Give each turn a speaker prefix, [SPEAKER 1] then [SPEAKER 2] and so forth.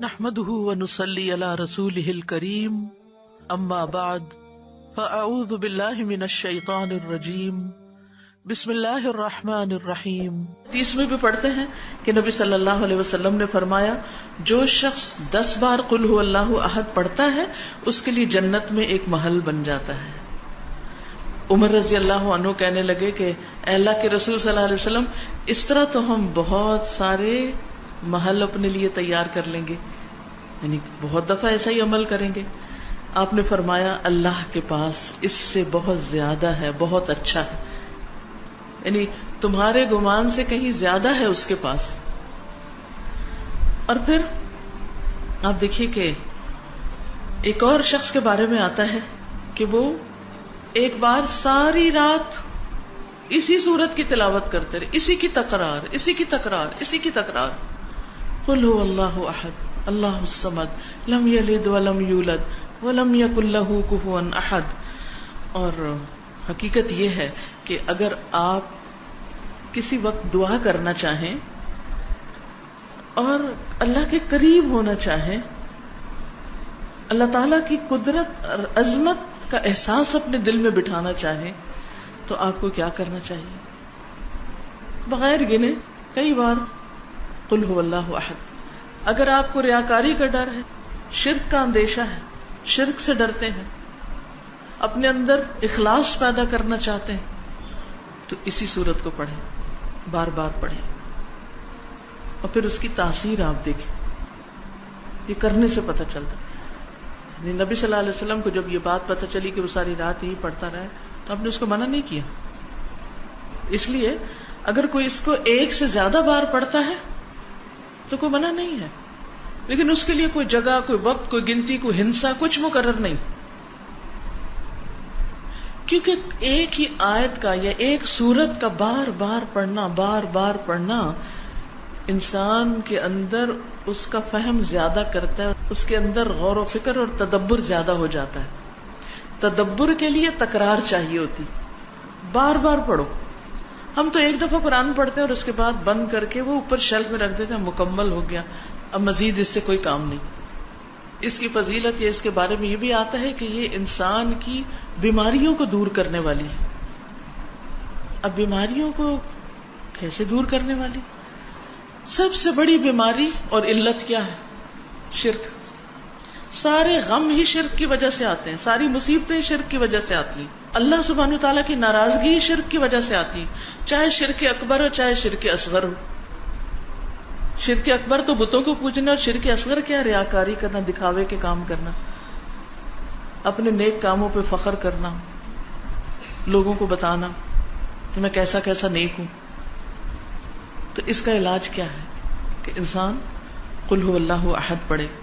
[SPEAKER 1] نحمده ونصلي على رسوله الكريم اما بعد فاعوذ باللہ من الشیطان الرجیم بسم اللہ الرحمن الرحیم. 30 میں بھی پڑھتے ہیں کہ نبی صلی اللہ علیہ وسلم نے فرمایا جو شخص 10 بار قل هو اللہ احد پڑھتا ہے اس کے لیے جنت میں ایک محل بن جاتا ہے. عمر رضی اللہ عنہ کہنے لگے کہ اے اللہ کے رسول صلی اللہ علیہ وسلم اس طرح تو ہم بہت سارے محل اپنے لیے تیار کر لیں گے، یعنی بہت دفعہ ایسا ہی عمل کریں گے. آپ نے فرمایا اللہ کے پاس اس سے بہت زیادہ ہے، بہت اچھا ہے، یعنی تمہارے گمان سے کہیں زیادہ ہے اس کے پاس. اور پھر آپ دیکھیے کہ ایک اور شخص کے بارے میں آتا ہے کہ وہ ایک بار ساری رات اسی سورت کی تلاوت کرتے رہے، اسی کی تکرار، اسی کی تکرار، اسی کی تکرار. قل هو اللہ احد اللہ الصمد لم یلد ولم یولد ولم یکن لہ کفوا احد. اور حقیقت یہ ہے کہ اگر آپ کسی وقت دعا کرنا چاہیں اور اللہ کے قریب ہونا چاہیں، اللہ تعالی کی قدرت اور عظمت کا احساس اپنے دل میں بٹھانا چاہیں تو آپ کو کیا کرنا چاہیے؟ بغیر گنے کئی بار قل هو اللہ احد. اگر آپ کو ریاکاری کا ڈر ہے، شرک کا اندیشہ ہے، شرک سے ڈرتے ہیں، اپنے اندر اخلاص پیدا کرنا چاہتے ہیں تو اسی سورت کو پڑھیں، بار بار پڑھیں اور پھر اس کی تاثیر آپ دیکھیں. یہ کرنے سے پتہ چلتا ہے. نبی صلی اللہ علیہ وسلم کو جب یہ بات پتہ چلی کہ وہ ساری رات ہی پڑھتا رہا تو آپ نے اس کو منع نہیں کیا. اس لیے اگر کوئی اس کو ایک سے زیادہ بار پڑھتا ہے تو کوئی منع نہیں ہے، لیکن اس کے لیے کوئی جگہ، کوئی وقت، کوئی گنتی، کوئی ہنسا کچھ مقرر نہیں. کیونکہ ایک ہی آیت کا یا ایک سورت کا بار بار پڑھنا انسان کے اندر اس کا فہم زیادہ کرتا ہے، اس کے اندر غور و فکر اور تدبر زیادہ ہو جاتا ہے. تدبر کے لیے تکرار چاہیے ہوتی، بار بار پڑھو. ہم تو ایک دفعہ قرآن پڑھتے ہیں اور اس کے بعد بند کر کے وہ اوپر شیلف میں رکھ دیتے ہیں، مکمل ہو گیا، اب مزید اس سے کوئی کام نہیں. اس کی فضیلت یا اس کے بارے میں یہ بھی آتا ہے کہ یہ انسان کی بیماریوں کو دور کرنے والی ہے. اب بیماریوں کو کیسے دور کرنے والی؟ سب سے بڑی بیماری اور علت کیا ہے؟ شرک. سارے غم ہی شرک کی وجہ سے آتے ہیں، ساری مصیبتیں شرک کی وجہ سے آتی ہیں، اللہ سبحانہ تعالیٰ کی ناراضگی شرک کی وجہ سے آتی، چاہے شرک اکبر ہو چاہے شرک اصغر ہو. شرک اکبر تو بتوں کو پوجنا، اور شرک اصغر کیا؟ ریاکاری کرنا، دکھاوے کے کام کرنا، اپنے نیک کاموں پہ فخر کرنا، لوگوں کو بتانا کہ میں کیسا کیسا نیک ہوں. تو اس کا علاج کیا ہے کہ انسان قل هو اللہ احد پڑھے.